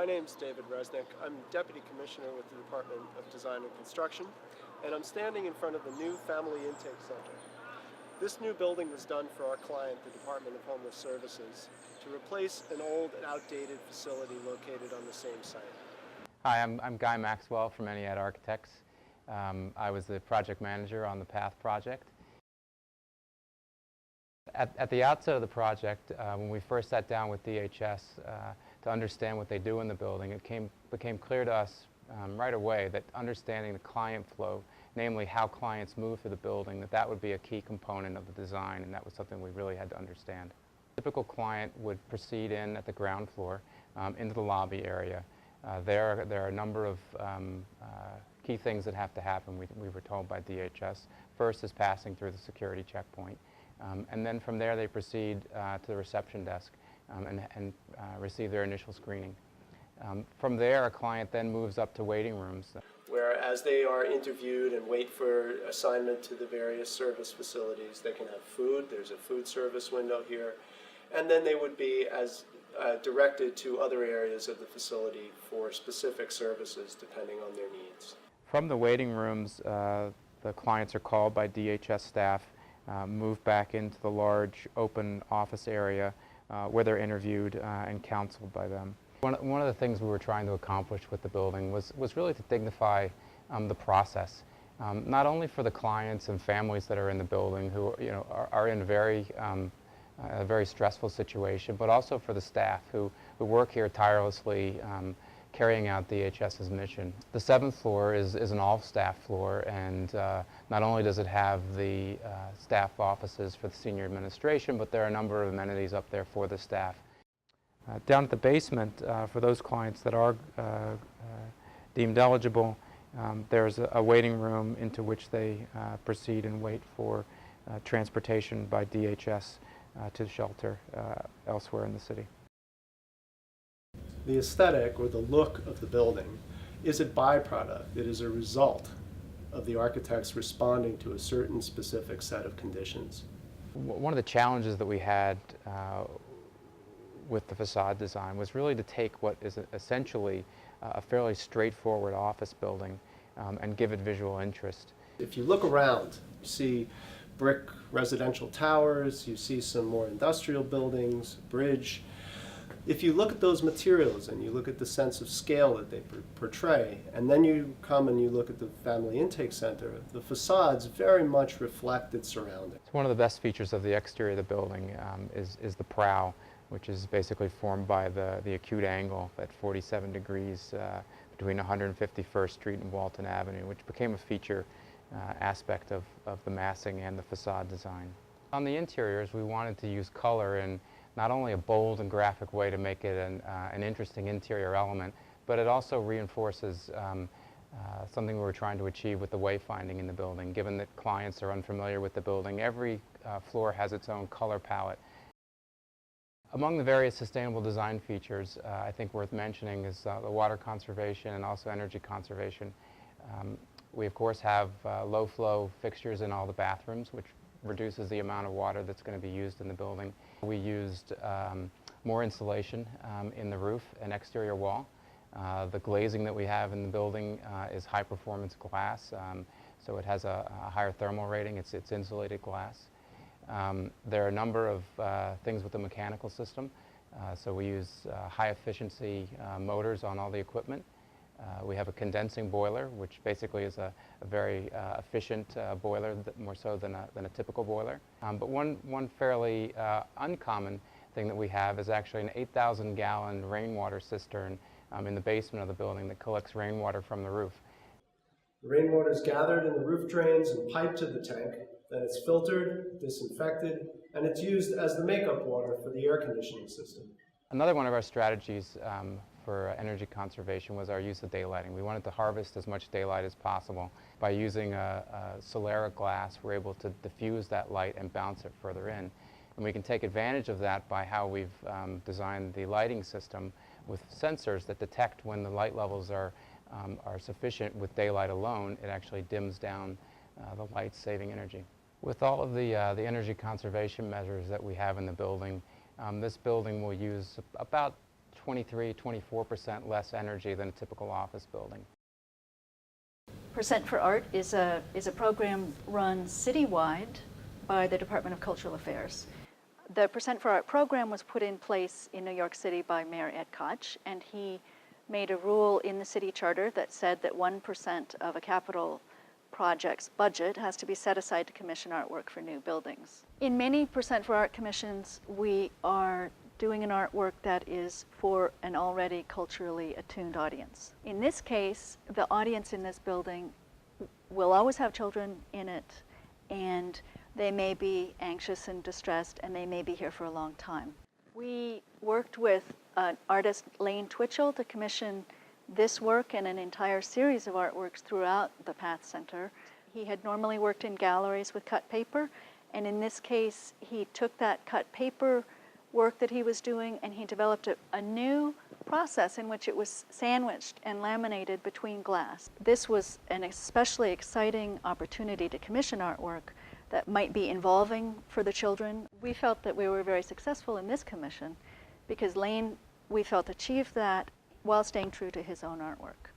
My name's David Resnick. I'm Deputy Commissioner with the Department of Design and Construction, and I'm standing in front of the new Family Intake Center. This new building was done for our client, the Department of Homeless Services, to replace an old and outdated facility located on the same site. Hi, I'm Guy Maxwell from Eniad Architects. I was the project manager on the PATH project. At the outset of the project, when we first sat down with DHS to understand what they do in the building, it became clear to us right away that understanding the client flow, namely how clients move through the building, that would be a key component of the design, and that was something we really had to understand. A typical client would proceed in at the ground floor into the lobby area. There are a number of key things that have to happen, we were told by DHS. First is passing through the security checkpoint. And then from there they proceed to the reception desk and receive their initial screening. From there, a client then moves up to waiting rooms. Where as they are interviewed and wait for assignment to the various service facilities, they can have food. There's a food service window here. And then they would be directed to other areas of the facility for specific services depending on their needs. From the waiting rooms, the clients are called by DHS staff, moved back into the large open office area where they're interviewed and counseled by them. One of the things we were trying to accomplish with the building was really to dignify the process, not only for the clients and families that are in the building who are in a very stressful situation, but also for the staff who work here tirelessly carrying out DHS's mission. The 7th floor is an all-staff floor, and not only does it have the staff offices for the senior administration, but there are a number of amenities up there for the staff. Down at the basement, for those clients that are deemed eligible, there's a waiting room into which they proceed and wait for transportation by DHS to shelter elsewhere in the city. The aesthetic or the look of the building is a byproduct. It is a result of the architects responding to a certain specific set of conditions. One of the challenges that we had with the facade design was really to take what is essentially a fairly straightforward office building and give it visual interest. If you look around, you see brick residential towers, you see some more industrial buildings, bridge. If you look at those materials and you look at the sense of scale that they portray, and then you come and you look at the Family Intake Center, the facades very much reflect its surroundings. One of the best features of the exterior of the building is the prow, which is basically formed by the acute angle at 47 degrees between 151st Street and Walton Avenue, which became a feature aspect of the massing and the facade design. On the interiors, we wanted to use color in not only a bold and graphic way to make it an interesting interior element, but it also reinforces something we were trying to achieve with the wayfinding in the building. Given that clients are unfamiliar with the building, every floor has its own color palette. Among the various sustainable design features, I think worth mentioning is the water conservation and also energy conservation. We of course have low flow fixtures in all the bathrooms, which reduces the amount of water that's going to be used in the building. We used more insulation in the roof and exterior wall. The glazing that we have in the building is high performance glass, so it has a higher thermal rating. It's insulated glass. There are a number of things with the mechanical system. So we use high efficiency motors on all the equipment. We have a condensing boiler, which basically is a very efficient boiler, more so than a typical boiler. But one fairly uncommon thing that we have is actually an 8,000-gallon rainwater cistern in the basement of the building that collects rainwater from the roof. The rainwater is gathered in the roof drains and piped to the tank. Then it's filtered, disinfected, and it's used as the makeup water for the air conditioning system. Another one of our strategies for energy conservation was our use of daylighting. We wanted to harvest as much daylight as possible. By using a Solera glass, we're able to diffuse that light and bounce it further in. And we can take advantage of that by how we've designed the lighting system with sensors that detect when the light levels are sufficient with daylight alone. It actually dims down the light, saving energy. With all of the energy conservation measures that we have in the building, this building will use about 23, 24% less energy than a typical office building. Percent for Art is a program run citywide by the Department of Cultural Affairs. The Percent for Art program was put in place in New York City by Mayor Ed Koch, and he made a rule in the city charter that said that 1% of a capital project's budget has to be set aside to commission artwork for new buildings. In many Percent for Art commissions, we are doing an artwork that is for an already culturally attuned audience. In this case, the audience in this building will always have children in it, and they may be anxious and distressed, and they may be here for a long time. We worked with artist Lane Twitchell to commission this work and an entire series of artworks throughout the Path Center. He had normally worked in galleries with cut paper, and in this case, he took that cut paper work that he was doing and he developed a new process in which it was sandwiched and laminated between glass. This was an especially exciting opportunity to commission artwork that might be involving for the children. We felt that we were very successful in this commission because Lane, we felt, achieved that while staying true to his own artwork.